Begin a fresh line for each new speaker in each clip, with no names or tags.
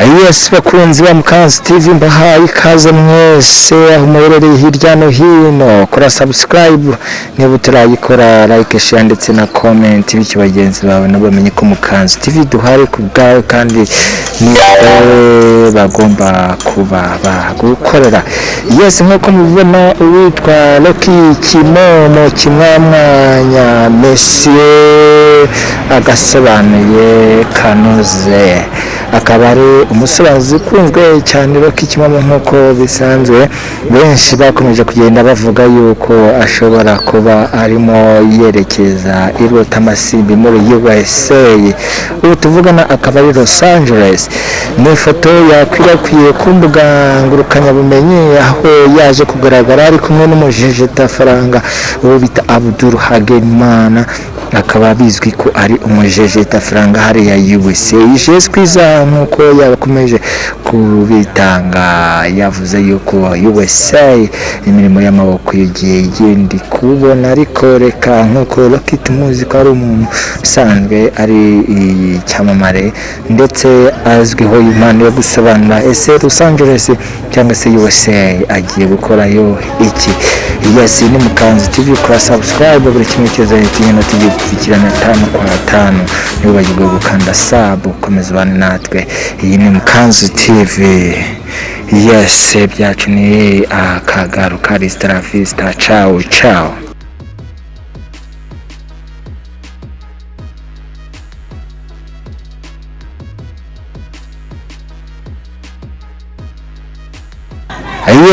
Yes, bakunzi ba Mukanzi TV mbahaye ikaze mwese aho muherereye hirya no hino. Kora subscribe niba utarayikora, like, share ndetse na comment, bityo bagenzi bawe nabo bamenye ko Mukanzi TV duhari ku bwawe kandi ni bagomba kuba bagukorera. Yes, nkuko mubibona uwitwa Kimomo kimwamwanya Monsieur agasobanuye kanoze, akaba ari umusobanuzi ukunzwe cyane Kimomo nkuko bisanzwe. Benshi bakomeje kugenda bavuga yuko ashobora kuba arimo yerekeza i Rotamasimbi muri USA. Ubu tuvugana akaba ari Los Angeles. Ni ifoto yakwirakwiye ku mbuga ngurukanabumenyi aho yaje kugaragara ari kumwe n'umujejeta faranga uwo bita Abdul Hagenimana, akaba bizwi ko ari umujejeta faranga hariya USA. Yisheswiza nkuko yakomeje kubitanga, yavuze yuko USA imirimo y'amaboko yagiye igenda kubona, ariko reka nkuko tumuzi ko ari umuntu usanzwe ari icyamamare ndetse azwiho impano yo gusobanura ese Los Angeles cyangwa se USA agiye gukorayo iki. Yes, ni Mukanzi TV, kora subscribe buri kimwe cyose hino tugikurikirana 5 kwa 5, ntibagirwe gukanda sub ukomeza bane natwe. Iyi ni Mukanzi TV. Yes, byacu ni akagaruka Restara Vista. Ciao ciao.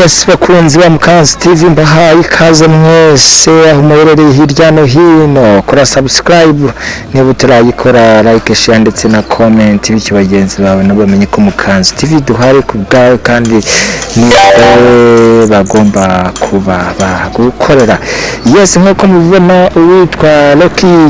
Yes, bakunzi ba Mukanzi TV mbahaye ikaze mwese aho muherereye hirya no hino. Kora subscribe niba utarayikora, like, share ndetse na comment, bityo bagenzi bawe nabo bamenye ko Mukanzi TV duhari ku bwawe kandi ni bagomba kuba bagukorera. Yes, nkuko mubibona uwitwa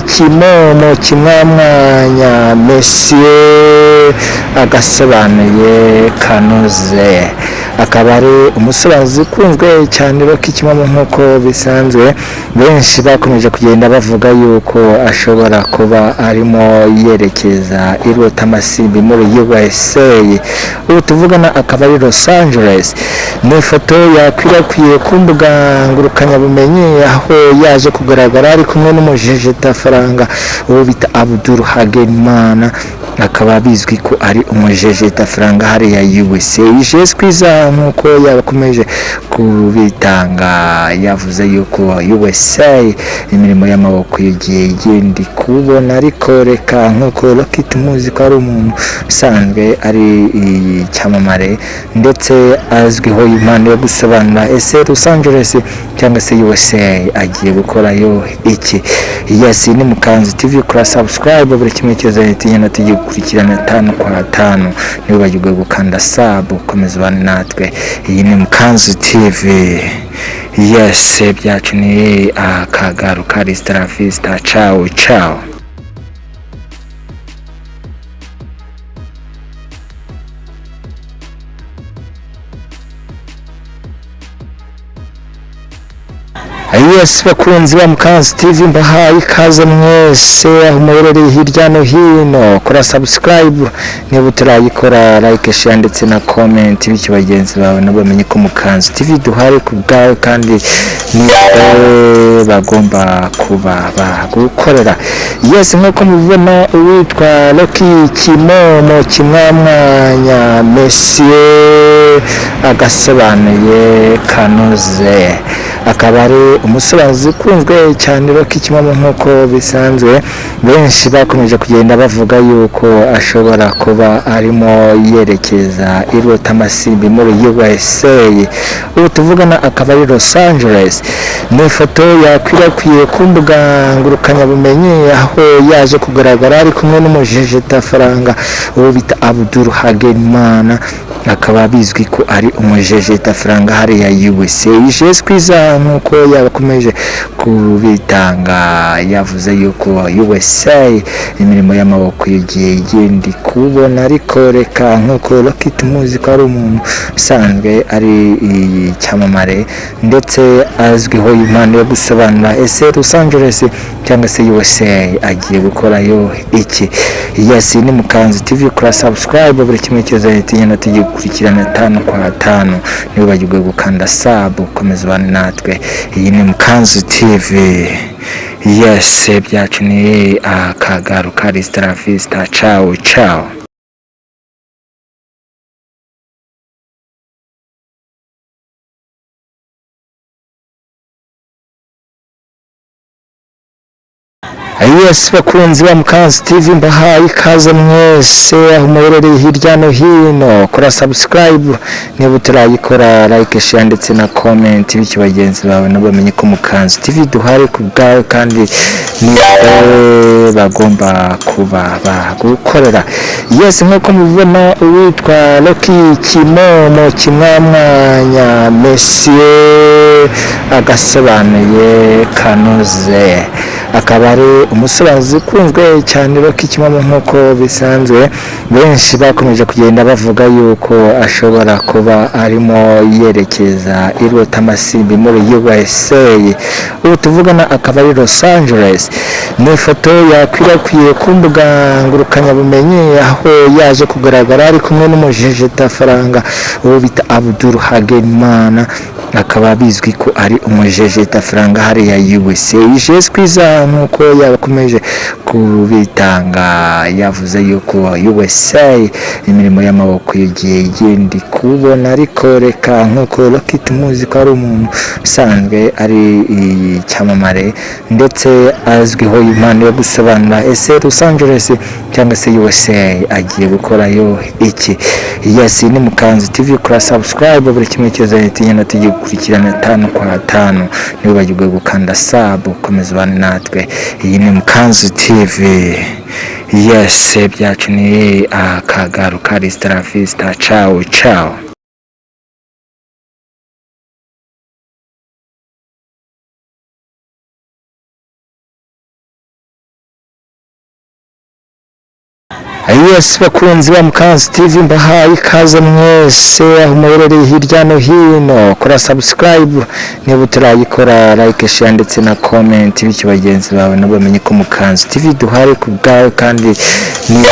Kimomo kimwamwanya Monsieur agasobanuye kanoze, akaba ari umusobanuzi ukunzwe cyane Kimomo nkuko bisanzwe. Benshi bakomeje kugenda bavuga yuko ashobora kuba arimo yerekeza i Rotamasimbi muri USA. Ubu tuvugana akaba ari Los Angeles. Ni ifoto yakwirakwiye ku mbuga ngurukanabumenyi aho yaje kugaragara ari kumwe n'umujejeta faranga uwo bita Abdul Hagenimana, akaba bizwi ko ari umujejeta faranga hariya USA. Yisheswiza nkuko yakomeje kubitanga, yavuze yuko USA imirimo y'amaboko yagiye igenda kubona, ariko reka nkuko tumuzi ko ari umuntu usanzwe ari icyamamare ndetse azwiho impano yo gusobanura ese Los Angeles cyangwa se USA agiye gukorayo iki. Yes, ni Mukanzi TV, kora subscribe buri kimwe cyose hino tugikurikirana 5 kwa 5, ntibagirwe gukanda sub ukomeza bane natwe. Iyi ni Mukanzi TV. Yes, byacu ni akagaruka Restara Vista. Ciao ciao. Yes, bakunzi ba Mukanzi TV mbahaye ikaze mwese aho muherereye hirya no hino. Kora subscribe niba utarayikora, like, share ndetse na comment, bityo bagenzi bawe nabo bamenye ko Mukanzi TV duhari ku bwawe kandi ni bagomba kuba bagukorera. Yes, nkuko mubibona uwitwa Kimomo kimwamwanya Monsieur agasobanuye kanoze, akaba ari umusobanuzi ukunzwe cyane Kimomo nkuko bisanzwe. Benshi bakomeje kugenda bavuga yuko ashobora kuba arimo yerekeza i Rotamasimbi muri USA. Ubu tuvugana akaba ari Los Angeles. Ni ifoto yakwirakwiye ku mbuga ngurukanabumenyi aho yaje kugaragara ari kumwe n'umujejeta faranga uwo bita Abdul Hagenimana, akaba bizwi ko ari umujejeta faranga hariya USA. Yisheswiza nk'uko yabakomeje kubitanga, yavuze yuko USA imirimo y'amaboko igiye igenda kubona, ariko reka nk'uko Rocket muzi ko ari umuntu usanzwe ari icyamamare ndetse azwiho impano yo gusobanura ese Los Angeles cyangwa se USA agiye gukorayo iki. Yes, ni Mukanzi TV, kora subscribe buri kimwe cyose tugenda tugikurikirana 5 kwa 5, ntibagirwe gukanda sub, komeza bane natwe. Iyi ni Mukanzi TV. Yes, byacu ni akagaruka, Rista Vista, ciao ciao. Yes, bakunzi ba Mukanzi TV, mbahaye ikaze mwese aho muherereye hirya no hino. Kora subscribe niba utarayikora, like, share ndetse na comment, bityo bagenzi bawe nabo bamenye ko Mukanzi TV duhari ku bwawe kandi ni bagomba kuba bagukorera. Yes, nk'uko mubibona uwitwa Kimomo kimwamwanya Monsieur agasobanuye kanoze, akaba ari umusobanuzi ukunzwe cyane Kimomo nk'uko bisanzwe. Benshi bakomeje kugenda bavuga yuko ashobora kuba arimo yerekeza irota amasimbi muri USA. Ubu tuvugana akaba ari Los Angeles. Ni ifoto yakwirakwiye ku mbuga ngurukanabumenyi aho yaje kugaragara ari kumwe n'umujejeta faranga uwo bita Abdul Hagenimana, akaba bizwi ko ari umujejeta faranga hariya USA. Jesquiza nk'uko yabakomeje kubitanga, yavuze yuko USA imirimo y'amaboko igiye igenda kubona, ariko reka nk'uko Rocket muzi ko ari umuntu usanzwe ari icyamamare ndetse azwiho impano yo gusobanura ese Los Angeles cyangwa se USA agiye gukorayo iki. Yes, ni Mukanzi TV, kora subscribe buri kimwe cyose tugenda tugikurikirana 5 kwa 5, ntibagirwe gukanda sub, komeza bane natwe. Iyi ni Mukanzi TV. Yes, byacu ni akagaruka, Rista Vista, ciao ciao. Yes, bakunzi ba Mukanzi TV, mbahaye ikaze mwese aho muherereye hirya no hino. Kora subscribe niba utarayikora, like, share ndetse na comment, bityo bagenzi bawe nabo bamenye ko Mukanzi TV duhari ku bwawe kandi ni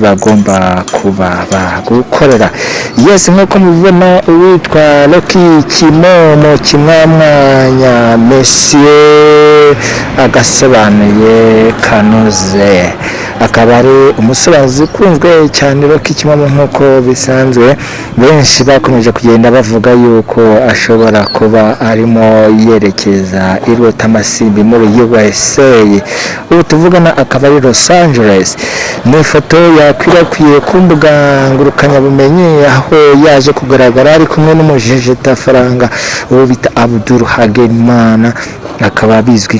bagomba kuba bagukorera. Yes, nk'uko mubibona uwitwa Kimomo kimwamwanya Monsieur agasobanuye kanoze, akaba ari umusobanuzi ukunzwe cyane Kimomo nk'uko bisanzwe. Benshi bakomeje kugenda bavuga yuko ashobora kuba arimo yerekeza irota amasimbi muri USA. Ubu tuvugana akaba ari Los Angeles. Ni ifoto yakwirakwiye ku mbuga ngurukanabumenyi aho yaje kugaragara ari kumwe n'umujejeta faranga uwo bita Abdul Hagenimana, akaba bizwi